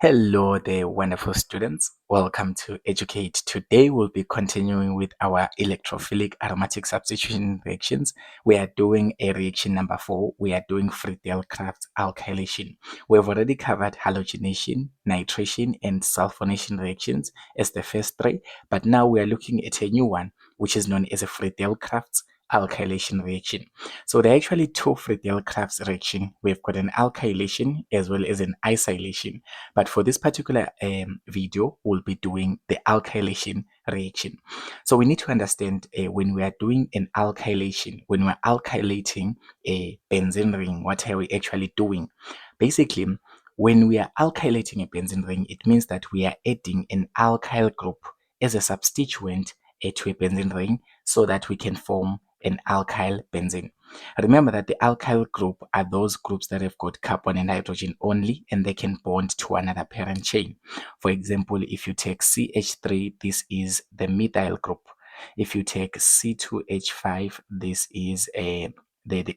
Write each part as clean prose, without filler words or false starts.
Hello there, wonderful students. Welcome to Educate. Today we'll be continuing with our electrophilic aromatic substitution reactions. We are doing a reaction number 4. We are doing Friedel-Crafts alkylation. We've already covered halogenation, nitration, and sulfonation reactions as the first three, but now we are looking at a new one, which is known as a Friedel-Crafts alkylation reaction. So there are actually two Friedel-Crafts reaction. We've got an alkylation as well as an acylation. But for this particular video, we'll be doing the alkylation reaction. So we need to understand when we are doing an alkylation, when we're alkylating a benzene ring, what are we actually doing? Basically, when we are alkylating a benzene ring, it means that we are adding an alkyl group as a substituent to a benzene ring so that we can form an alkyl benzene. Remember that the alkyl group are those groups that have got carbon and hydrogen only, and they can bond to another parent chain. For example, if you take CH3, this is the methyl group. If you take C2H5, this is the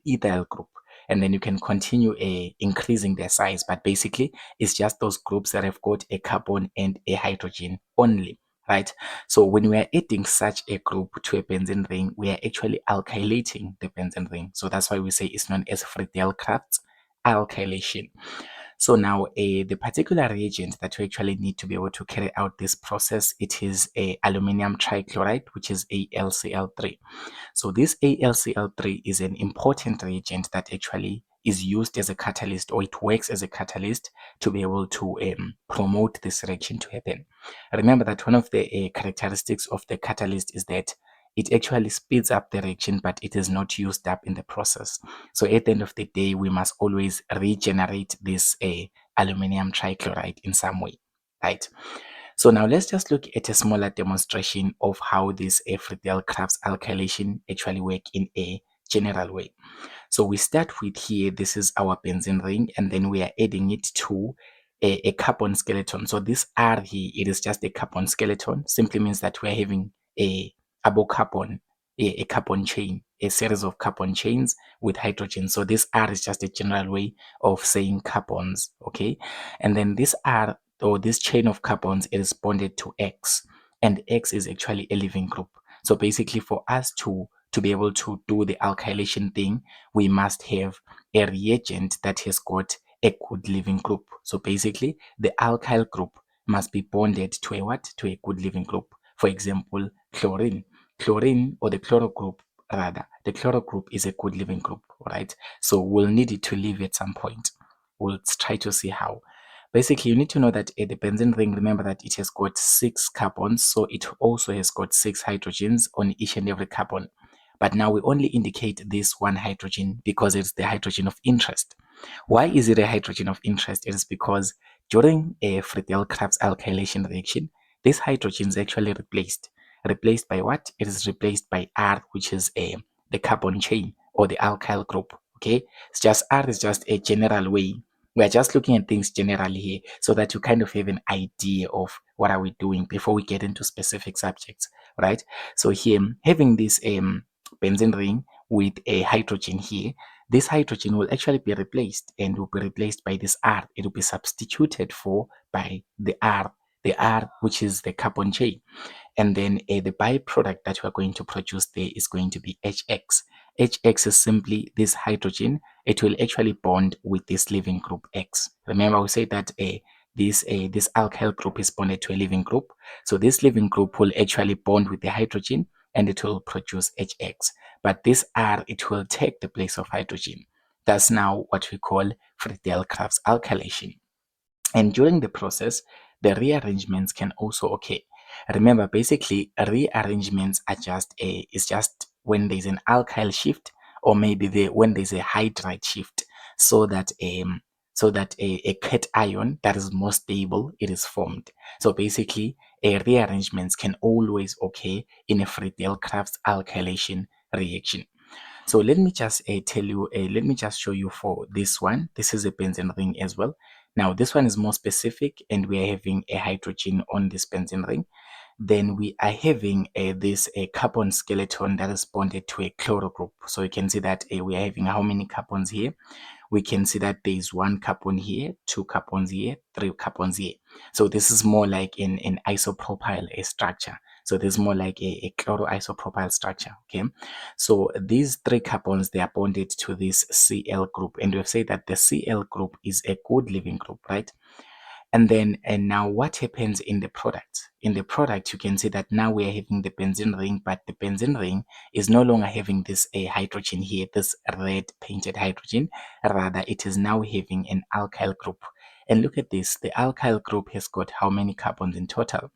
ethyl group. And then you can continue increasing their size, but basically it's just those groups that have got a carbon and a hydrogen only. Right. So when we are adding such a group to a benzene ring, we are actually alkylating the benzene ring. So that's why we say it's known as Friedel-Crafts alkylation. So now the particular reagent that we actually need to be able to carry out this process, it is a aluminum trichloride, which is AlCl3. So this AlCl3 is an important reagent that actually is used as a catalyst, or it works as a catalyst to be able to promote this reaction to happen. Remember that one of the characteristics of the catalyst is that it actually speeds up the reaction, but it is not used up in the process. So at the end of the day, we must always regenerate this aluminum trichloride in some way, right? So now let's just look at a smaller demonstration of how this Friedel-Crafts alkylation actually work in a general way. So we start with here, this is our benzene ring, and then we are adding it to a carbon skeleton. So this R here, it is just a carbon skeleton, simply means that we're having a carbon, a carbon chain, a series of carbon chains with hydrogen. So this R is just a general way of saying carbons, okay? And then this R, or this chain of carbons, it is bonded to X, and X is actually a living group. So basically for us to be able to do the alkylation thing, we must have a reagent that has got a good living group. So basically the alkyl group must be bonded to a what? To a good living group. For example, chlorine. Chlorine, or the chloro group rather, the chloro group is a good living group, right? So we'll need it to live at some point. We'll try to see how. Basically, you need to know that the benzene ring, remember that it has got 6 carbons, so it also has got 6 hydrogens on each and every carbon. But now we only indicate this one hydrogen because it's the hydrogen of interest. Why is it a hydrogen of interest? It is because during a Friedel-Crafts alkylation reaction, this hydrogen is actually replaced. Replaced by what? It is replaced by R, which is the carbon chain or the alkyl group. Okay, it's just R is just a general way. We're just looking at things generally here so that you kind of have an idea of what are we doing before we get into specific subjects, right? So here, having this benzene ring with a hydrogen here, this hydrogen will actually be replaced and will be replaced by this R. It will be substituted for by the R which is the carbon chain. And then the byproduct that we're going to produce there is going to be HX. HX is simply this hydrogen. It will actually bond with this living group X. Remember, we said that this alkyl group is bonded to a living group. So this living group will actually bond with the hydrogen and it will produce HX. But this R, it will take the place of hydrogen. That's now what we call Friedel-Crafts alkylation. And during the process, the rearrangements can also occur. Remember, basically, rearrangements are it's just when there's an alkyl shift, or maybe when there's a hydride shift, so that a cation that is more stable, it is formed. So basically, rearrangements can always occur in a Friedel-Crafts alkylation reaction. So let me just tell you, let me just show you for this one. This is a benzene ring as well. Now this one is more specific and we are having a hydrogen on this benzene ring. then we are having this carbon skeleton that is bonded to a chloro group. So you can see that we are having how many carbons here? We can see that there is one carbon here, two carbons here, three carbons here. So this is more like an isopropyl structure. So this is more like a chloroisopropyl structure. Okay, so these three carbons, they are bonded to this Cl group, and we've said that the Cl group is a good living group, right? And now what happens in the product? In the product, you can see that now we are having the benzene ring, but the benzene ring is no longer having this hydrogen here, this red painted hydrogen. Rather, it is now having an alkyl group. And look at this, the alkyl group has got how many carbons in total?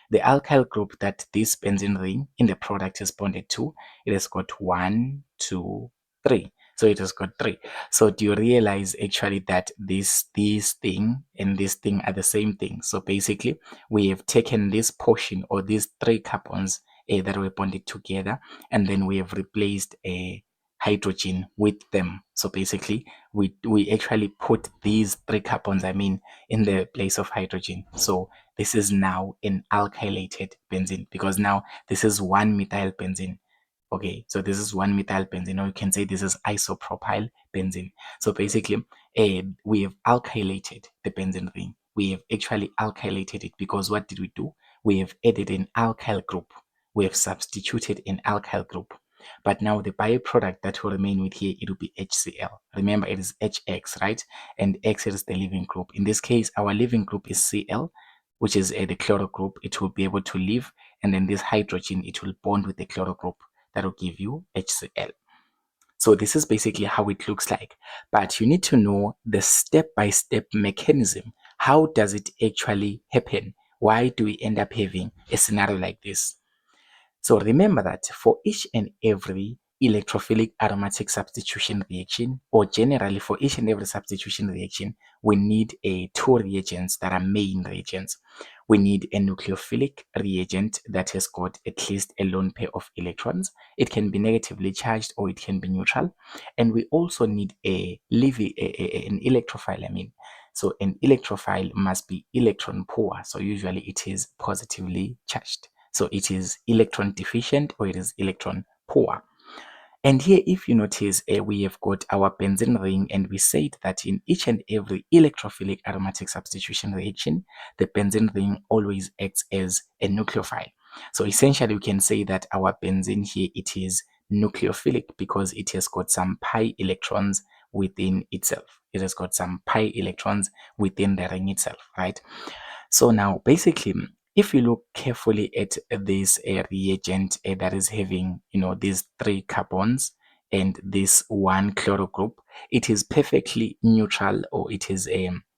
The alkyl group that this benzene ring in the product is bonded to, it has got 1, 2, 3. So it has got 3. So do you realize actually that this thing and this thing are the same thing? So basically, we have taken this portion or these 3 carbons that were bonded together, and then we have replaced a hydrogen with them. So basically, we actually put these 3 carbons, I mean, in the place of hydrogen. So this is now an alkylated benzene, because now this is 1-methyl benzene. Okay, so this is 1-methyl benzene, or you can say this is isopropyl benzene. So basically, we have alkylated the benzene ring. We have actually alkylated it because what did we do? We have added an alkyl group. We have substituted an alkyl group. But now the byproduct that will remain with here, it will be HCl. Remember, it is HX, right? And X is the living group. In this case, our living group is Cl, which is the chloro group. It will be able to live, and then this hydrogen, it will bond with the chloro group. That will give you HCl. So this is basically how it looks like. But you need to know the step-by-step mechanism. How does it actually happen? Why do we end up having a scenario like this? So remember that for each and every electrophilic aromatic substitution reaction, or generally for each and every substitution reaction, we need two reagents that are main reagents. We need a nucleophilic reagent that has got at least a lone pair of electrons. It can be negatively charged or it can be neutral. And we also need an electrophile, I mean. So an electrophile must be electron poor. So usually it is positively charged. So it is electron deficient or it is electron poor. And here, if you notice, we have got our benzene ring, and we said that in each and every electrophilic aromatic substitution reaction, the benzene ring always acts as a nucleophile. So essentially, we can say that our benzene here, it is nucleophilic because it has got some pi electrons within itself. It has got some pi electrons within the ring itself, right? So now, basically, if you look carefully at this reagent that is having, these 3 carbons and this 1 chloro group, it is perfectly neutral, or it is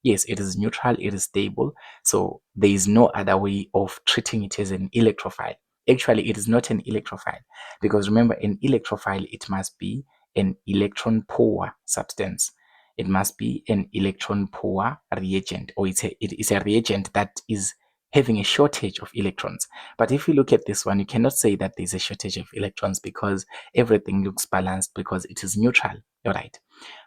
yes, it is neutral, it is stable. So there is no other way of treating it as an electrophile. Actually, it is not an electrophile, because remember, an electrophile, it must be an electron poor substance. It must be an electron poor reagent, or it is a reagent that is having a shortage of electrons. But if you look at this one, you cannot say that there's a shortage of electrons because everything looks balanced because it is neutral. All right.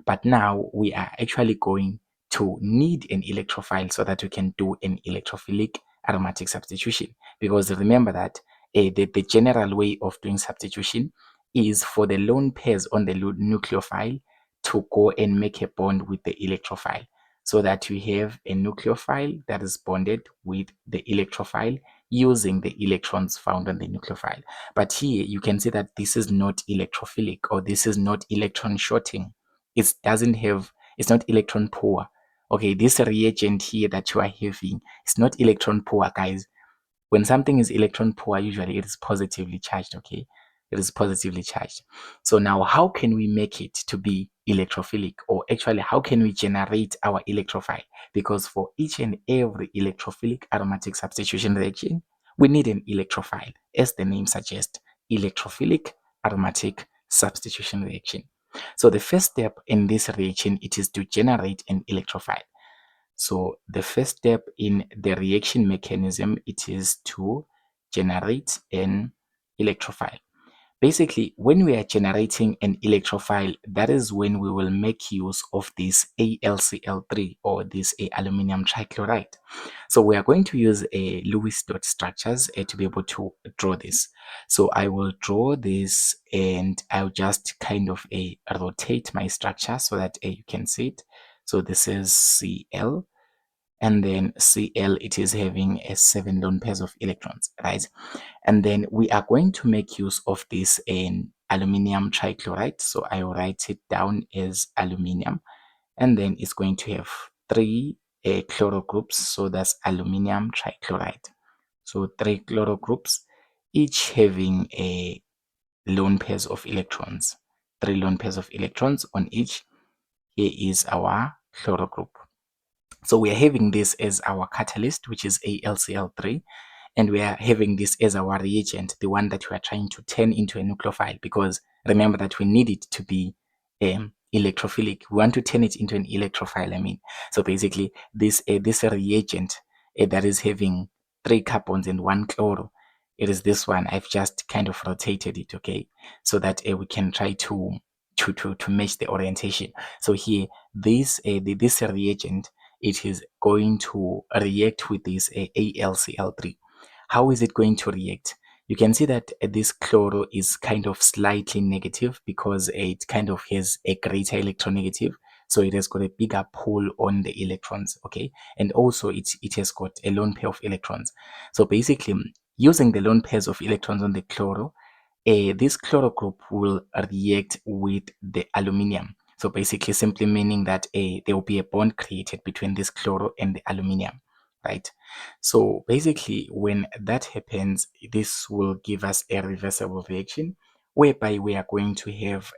But now we are actually going to need an electrophile so that we can do an electrophilic aromatic substitution. Because remember that the general way of doing substitution is for the lone pairs on the nucleophile to go and make a bond with the electrophile, so that you have a nucleophile that is bonded with the electrophile using the electrons found on the nucleophile. But here you can see that this is not electrophilic, or this is not electron shorting. It's not electron poor. Okay, this reagent here that you are having is not electron poor, guys. When something is electron poor, usually it is positively charged, okay? It is positively charged. So now how can we make it to be electrophilic, or actually how can we generate our electrophile? Because for each and every electrophilic aromatic substitution reaction, we need an electrophile, as the name suggests, electrophilic aromatic substitution reaction. So the first step in this reaction, it is to generate an electrophile. So the first step in the reaction mechanism, it is to generate an electrophile. Basically, when we are generating an electrophile, that is when we will make use of this AlCl3 or this aluminum trichloride. So we are going to use a Lewis dot structures to be able to draw this. So I will draw this and I'll just kind of rotate my structure so that you can see it. So this is Cl, and then Cl, it is having a 7 lone pairs of electrons, right? And then we are going to make use of this in aluminum trichloride. So I will write it down as aluminum, and then it's going to have 3 chloro groups. So that's aluminum trichloride. So 3 chloro groups, each having a lone pairs of electrons. 3 lone pairs of electrons on each. Here is our chloro group. So we are having this as our catalyst, which is AlCl3, and we are having this as our reagent, the one that we are trying to turn into a nucleophile, because remember that we need it to be electrophilic. We want to turn it into an electrophile, I mean. So basically, this reagent that is having 3 carbons and 1 chloro, it is this one. I've just kind of rotated it, okay, so that we can try to match the orientation. So here, this reagent, it is going to react with this AlCl3. How is it going to react? You can see that this chloro is kind of slightly negative because it kind of has a greater electronegative. So it has got a bigger pull on the electrons, okay? And also it has got a lone pair of electrons. So basically, using the lone pairs of electrons on the chloro, this chloro group will react with the aluminium. So basically simply meaning that there will be a bond created between this chloro and the aluminium, right? So basically when that happens, this will give us a reversible reaction whereby we are going to have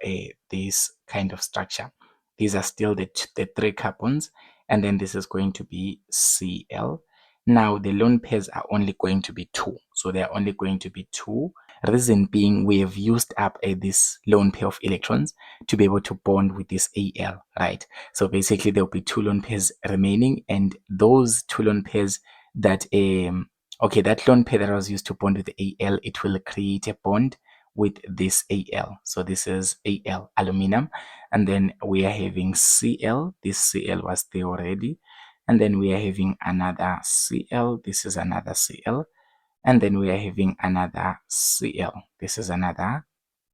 this kind of structure. These are still the 3 carbons, and then this is going to be Cl. Now the lone pairs are only going to be 2. So they are only going to be 2. Reason being, we have used up this lone pair of electrons to be able to bond with this Al, right? So basically there will be 2 lone pairs remaining, and those 2 lone pairs that okay, that lone pair that was used to bond with Al, it will create a bond with this Al. So this is Al, aluminum, and then we are having Cl. This Cl was there already, and then we are having another Cl. This is another Cl, and then we are having another Cl. This is another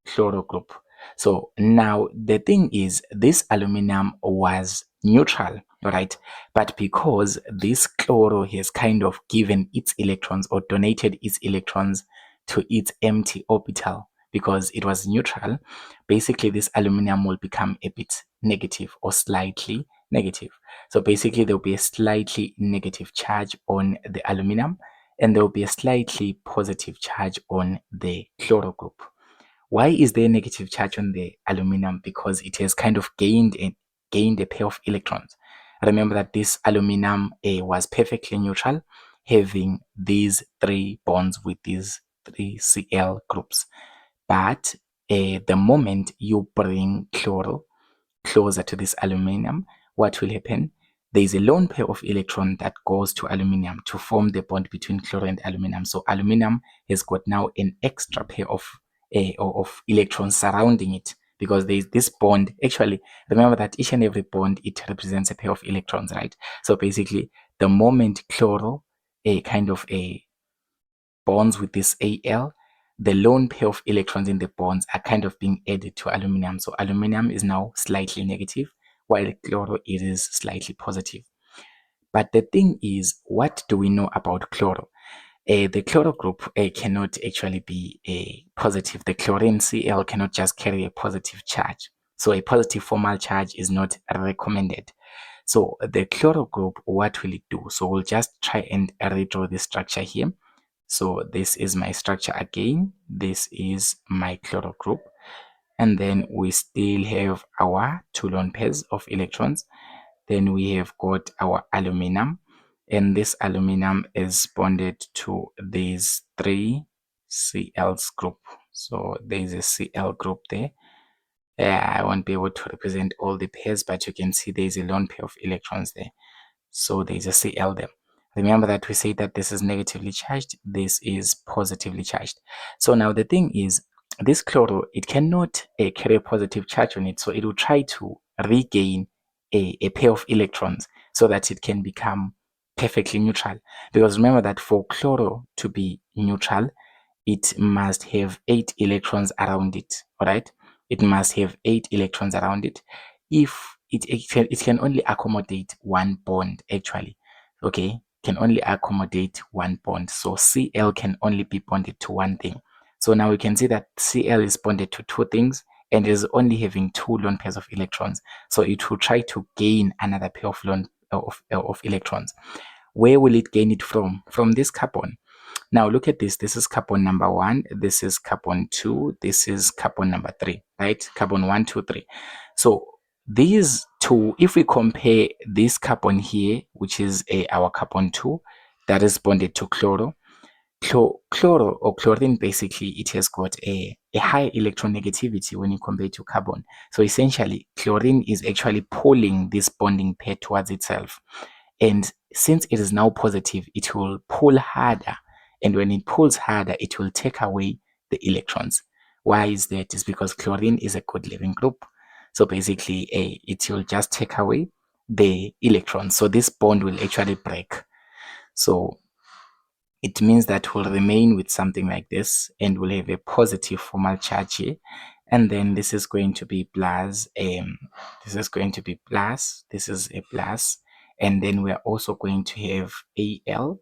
chloro group. So now the thing is, this aluminum was neutral, right? But because this chloro has kind of given its electrons or donated its electrons to its empty orbital, because it was neutral, basically this aluminum will become a bit negative or slightly negative. So basically there will be a slightly negative charge on the aluminum, and there will be a slightly positive charge on the chloro group. Why is there a negative charge on the aluminum? Because it has kind of gained a pair of electrons. Remember that this aluminum was perfectly neutral, having these 3 bonds with these 3 Cl groups. But the moment you bring chloro closer to this aluminum, what will happen? There is a lone pair of electron that goes to aluminum to form the bond between chloro and aluminum. So aluminum has got now an extra pair of electrons surrounding it, because there is this bond. Actually, remember that each and every bond, it represents a pair of electrons, right? So basically, the moment chloro kind of bonds with this Al, the lone pair of electrons in the bonds are kind of being added to aluminum. So aluminum is now slightly negative, while chloro is slightly positive. But the thing is, what do we know about chloro? The chloro group cannot actually be positive. The chlorine Cl cannot just carry a positive charge. So a positive formal charge is not recommended. So the chloro group, what will it do? So we'll just try and redraw the structure here. So this is my structure again. This is my chloro group. And then we still have our 2 lone pairs of electrons. Then we have got our aluminum. And this aluminum is bonded to these 3 Cl's group. So there is a Cl group there. I won't be able to represent all the pairs, but you can see there is a lone pair of electrons there. So there is a Cl there. Remember that we say that this is negatively charged, this is positively charged. So now the thing is, this chloro, it cannot carry a positive charge on it, so it will try to regain a pair of electrons so that it can become perfectly neutral. Because remember that for chloro to be neutral, it must have 8 electrons around it. All right, it must have 8 electrons around it. If it can only accommodate one bond, actually, okay, can only accommodate one bond. So Cl can only be bonded to one thing. So now we can see that Cl is bonded to two things and is only having 2 lone pairs of electrons. So it will try to gain another pair of of electrons. Where will it gain it from? From this carbon. Now look at this. This is carbon number 1. This is carbon 2. This is carbon number 3, right? Carbon 1, 2, 3. So these two, if we compare this carbon here, which is our carbon 2, that is bonded to chloro, chloro or chlorine, basically, it has got a high electronegativity when you compare it to carbon. So essentially, chlorine is actually pulling this bonding pair towards itself. And since it is now positive, it will pull harder. And when it pulls harder, it will take away the electrons. Why is that? It's because chlorine is a good living group. So basically, it will just take away the electrons. So this bond will actually break. So it means that we'll remain with something like this and we'll have a positive formal charge here. And then this is going to be plus, this is going to be plus, this is a plus, and then we're also going to have Al,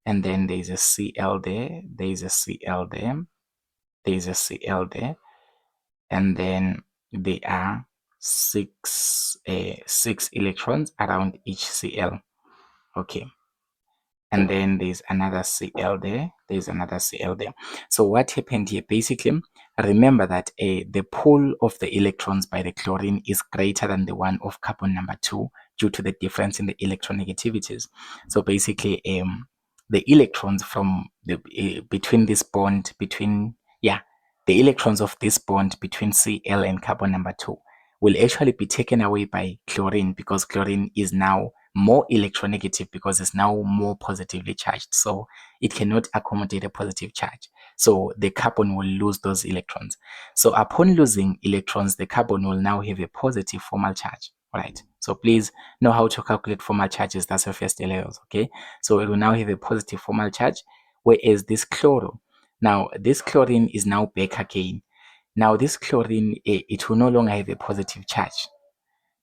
and then there's a Cl there, there's a Cl there, there's a Cl there, and then there are six electrons around each Cl. Okay. And then there's another Cl there, there's another Cl there. So what happened here, basically, remember that the pull of the electrons by the chlorine is greater than the one of carbon number 2 due to the difference in the electronegativities. So basically, the electrons from the between this bond between the electrons of this bond between Cl and carbon number 2 will actually be taken away by chlorine, because chlorine is now more electronegative because it's now more positively charged. So it cannot accommodate a positive charge. So the carbon will lose those electrons. So upon losing electrons, the carbon will now have a positive formal charge. All right. So please know how to calculate formal charges. That's your first levels. Okay. So it will now have a positive formal charge, whereas this chloro, now this chlorine is now back again. Now this chlorine, it will no longer have a positive charge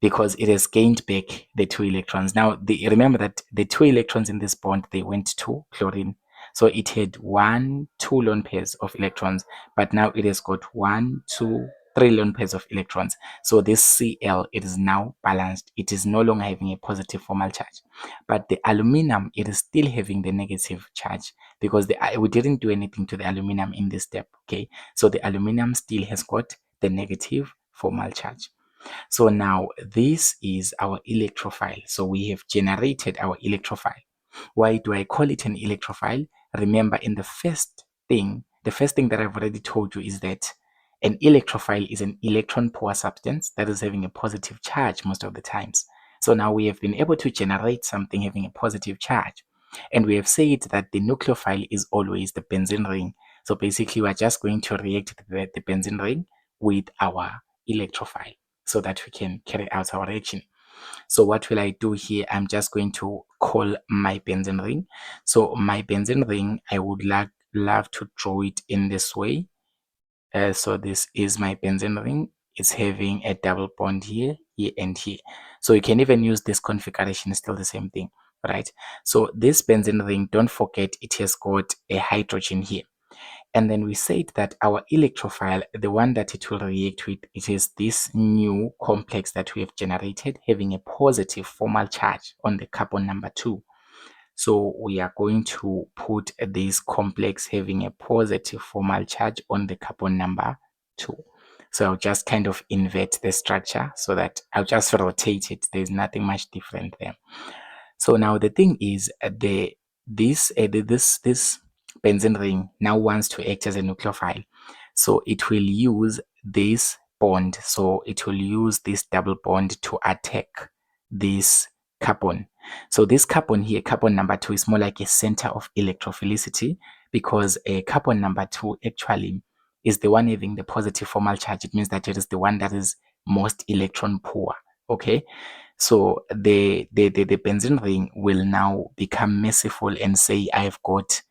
because it has gained back the 2 electrons. Now, remember that the 2 electrons in this bond, they went to chlorine. So it had 1, 2 lone pairs of electrons, but now it has got 1, 2, 3 lone pairs of electrons. So this Cl, it is now balanced. It is no longer having a positive formal charge. But the aluminum, it is still having the negative charge because we didn't do anything to the aluminum in this step, okay? So the aluminum still has got the negative formal charge. So now this is our electrophile. So we have generated our electrophile. Why do I call it an electrophile? Remember, in the first thing that I've already told you is that an electrophile is an electron poor substance that is having a positive charge most of the times. So now we have been able to generate something having a positive charge. And we have said that the nucleophile is always the benzene ring. So basically, we're just going to react the benzene ring with our electrophile so that we can carry out our reaction. So what will I do here? I'm just going to call my benzene ring. So my benzene ring, I would love to draw it in this way. So this is my benzene ring. It's having a double bond here, here, and here. So you can even use this configuration, still the same thing, right? So this benzene ring, don't forget, it has got a hydrogen here. And then we said that our electrophile, the one that it will react with, it is this new complex that we have generated having a positive formal charge on the carbon number 2. So we are going to put this complex having a positive formal charge on the carbon number 2. So I'll just kind of invert the structure so that I'll just rotate it. There's nothing much different there. So now the thing is, this benzene ring now wants to act as a nucleophile. So it will use this bond. So it will use this double bond to attack this carbon. So this carbon here, carbon number 2, is more like a center of electrophilicity because carbon number 2 actually is the one having the positive formal charge. It means that it is the one that is most electron poor. Okay, so the benzene ring will now become merciful and say I've got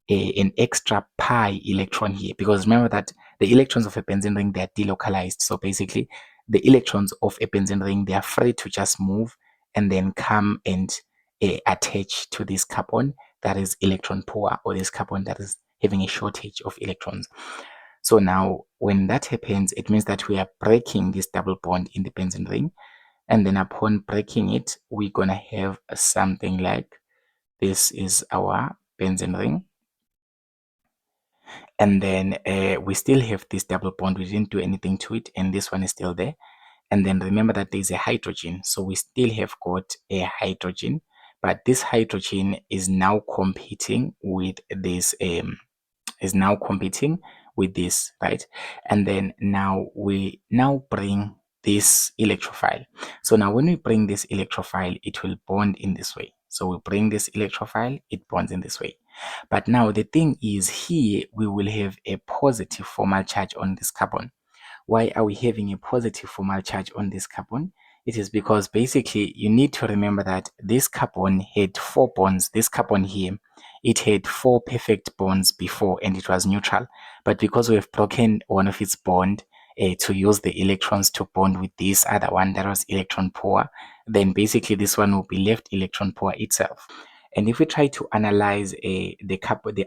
an extra pi electron here, because remember that the electrons of a benzene ring, they are delocalized. So basically the electrons of a benzene ring, they are free to just move and then come and attach to this carbon that is electron poor, or this carbon that is having a shortage of electrons. So now when that happens, it means that we are breaking this double bond in the benzene ring, and then upon breaking it, we're gonna have something like this is our benzene ring, and then we still have this double bond. We didn't do anything to it, and this one is still there. And then remember that there's a hydrogen, so we still have got a hydrogen, but this hydrogen is now competing with this right? And then now we bring this electrophile. So now when we bring this electrophile, it will bond in this way. So we bring this electrophile, it bonds in this way. But now the thing is, here we will have a positive formal charge on this carbon. Why are we having a positive formal charge on this carbon? It is because basically you need to remember that this carbon had 4 bonds. This carbon here, it had 4 perfect bonds before and it was neutral. But because we have broken one of its bond to use the electrons to bond with this other one that was electron poor, then basically this one will be left electron poor itself. And if we try to analyze the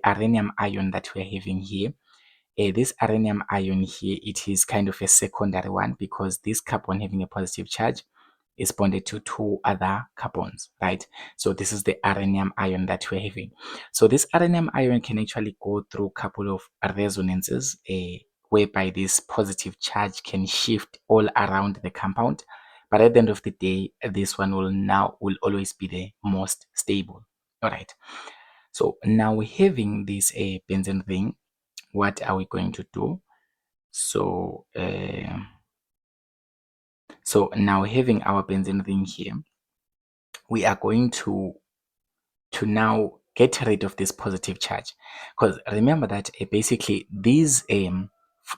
rhenium ion that we're having here, this rhenium ion here, it is kind of a secondary one, because this carbon having a positive charge is bonded to 2 other carbons, right? So this is the rhenium ion that we're having. So this rhenium ion can actually go through a couple of resonances, whereby this positive charge can shift all around the compound. But at the end of the day, this one will always be the most stable. All right. So now we're having this benzene ring. What are we going to do? So now having our benzene ring here, we are going to now get rid of this positive charge, because remember that basically these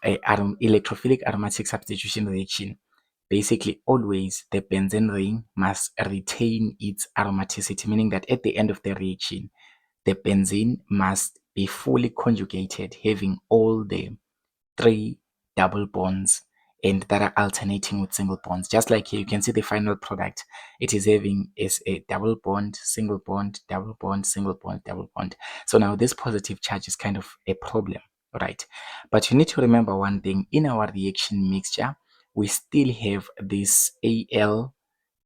electrophilic aromatic substitution reaction, basically always the benzene ring must retain its aromaticity, meaning that at the end of the reaction the benzene must be fully conjugated, having all the 3 double bonds and that are alternating with single bonds. Just like here, you can see the final product. It is having a double bond, single bond, double bond, single bond, double bond. So now this positive charge is kind of a problem, right? But you need to remember one thing. In our reaction mixture, we still have this Al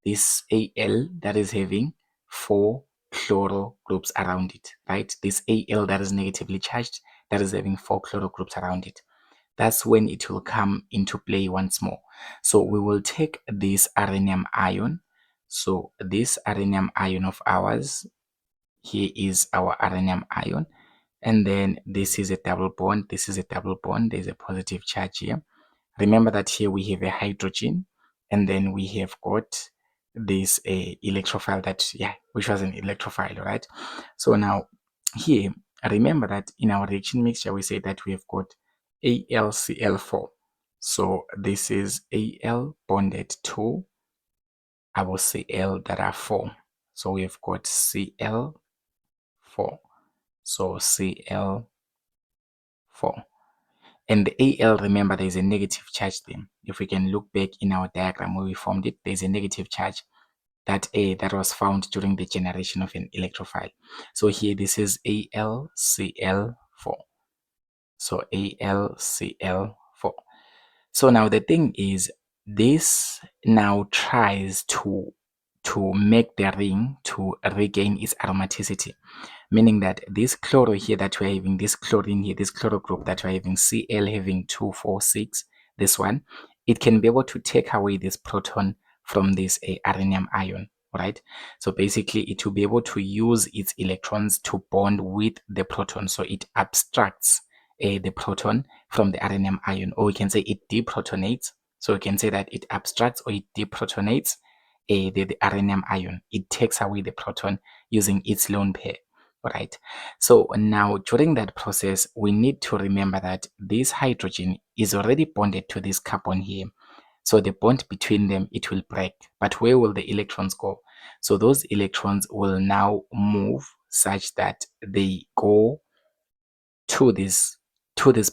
that is having 4 chloro groups around it, right? This Al that is negatively charged, that is having 4 chloro groups around it. That's when it will come into play once more. So we will take this rhenium ion. So this rhenium ion of ours, here is our rhenium ion. And then this is a double bond. This is a double bond. There's a positive charge here. Remember that here we have a hydrogen, and then we have got this electrophile which was an electrophile, right? So now here, remember that in our reaction mixture, we say that we have got AlCl4. So this is Al bonded to our Cl that are 4. So we've got Cl4. So Cl4. And the Al, remember, there's a negative charge there. If we can look back in our diagram where we formed it, there's a negative charge that was found during the generation of an electrophile. So here, this is AlCl4. So AlCl4. So now the thing is, this now tries to make the ring to regain its aromaticity, meaning that this chloro here that we're having, this chlorine here, this chloro group that we're having, Cl having 2, 4, 6, this one, it can be able to take away this proton from this rhenium ion, right? So basically it will be able to use its electrons to bond with the proton, so it abstracts the proton from the rhenium ion, or we can say it deprotonates. So we can say that it abstracts or it deprotonates the rhenium ion. It takes away the proton using its lone pair. right? So now during that process, we need to remember that this hydrogen is already bonded to this carbon here. So the bond between them, it will break. But where will the electrons go? So those electrons will now move such that they go to this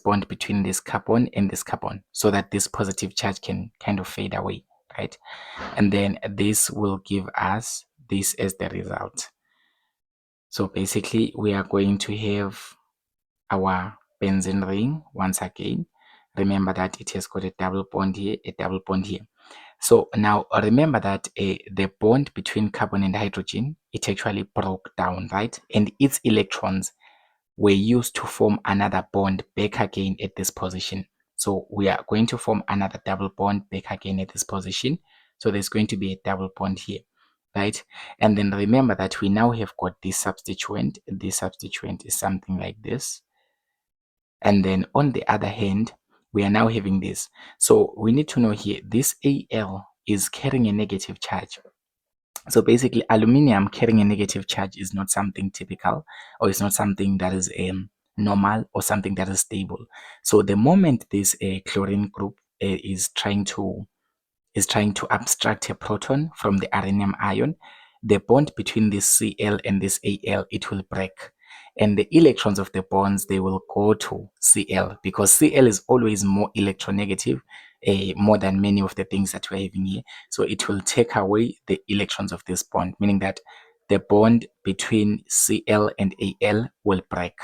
bond between this carbon and this carbon, so that this positive charge can kind of fade away, right? And then this will give us this as the result. So basically we are going to have our benzene ring once again. Remember that it has got a double bond here, a double bond here. So now remember that the bond between carbon and hydrogen, it actually broke down, right? And its electrons were used to form another bond back again at this position. So we are going to form another double bond back again at this position. So there's going to be a double bond here, right? And then remember that we now have got this substituent. This substituent is something like this. And then on the other hand, we are now having this. So we need to know here, this Al is carrying a negative charge. So basically, aluminium carrying a negative charge is not something typical, or it's not something that is normal or something that is stable. So the moment this chlorine group is trying to abstract a proton from the rhenium ion, the bond between this Cl and this Al, it will break. And the electrons of the bonds, they will go to Cl, because Cl is always more electronegative, more than many of the things that we're having here. So it will take away the electrons of this bond, meaning that the bond between Cl and Al will break.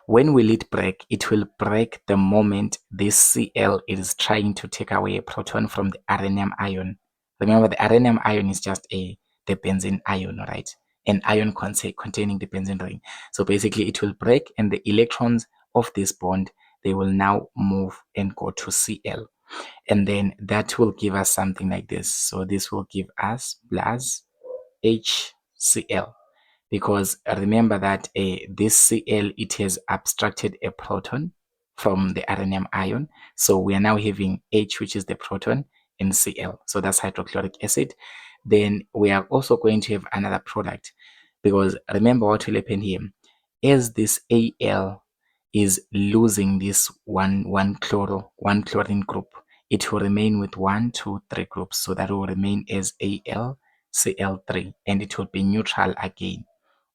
When will it break? It will break the moment this Cl is trying to take away a proton from the rhenium ion. Remember, the rhenium ion is just the benzene ion, right? An ion containing the benzene ring. So basically it will break, and the electrons of this bond, they will now move and go to Cl. And then that will give us something like this. So this will give us plus HCl, because remember that this Cl, it has abstracted a proton from the rhenium ion. So we are now having H, which is the proton, and Cl. So that's hydrochloric acid. Then we are also going to have another product, because remember what will happen here. As this Al is losing this one chlorine group, it will remain with 1, 2, 3 groups. So that will remain as AlCl3, and it will be neutral again.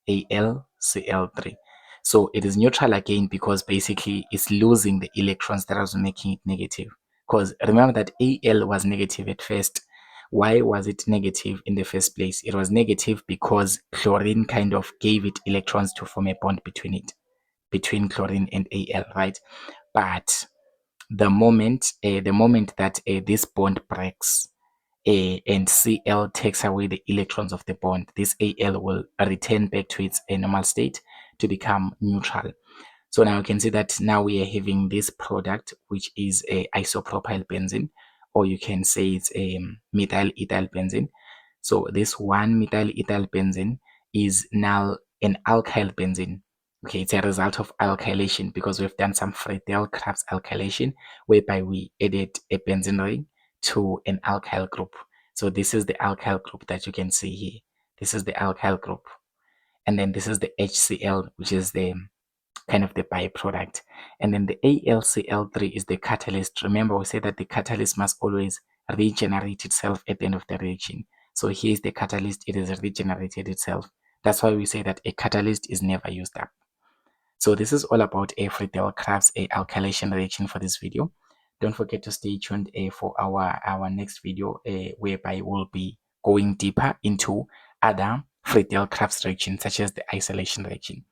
AlCl3. So it is neutral again because basically it's losing the electrons that was making it negative. Because remember that Al was negative at first. Why was it negative in the first place? It was negative because chlorine kind of gave it electrons to form a bond between chlorine and Al, right? But the moment that this bond breaks, and Cl takes away the electrons of the bond, this Al will return back to its normal state to become neutral. So now you can see that now we are having this product, which is a isopropyl benzene, or you can say it's a methyl ethyl benzene. So this one methyl ethyl benzene is now an alkyl benzene. Okay, it's a result of alkylation, because we've done some Friedel-Crafts alkylation, whereby we added a benzene ring to an alkyl group. So this is the alkyl group that you can see here. This is the alkyl group. And then this is the HCl, which is the kind of the byproduct. And then the AlCl3 is the catalyst. Remember, we said that the catalyst must always regenerate itself at the end of the reaction. So here's the catalyst, it is regenerated itself. That's why we say that a catalyst is never used up. So this is all about a Friedel-Crafts alkylation reaction for this video. Don't forget to stay tuned for our next video, whereby we'll be going deeper into other Friedel-Crafts reactions, such as the isolation reaction.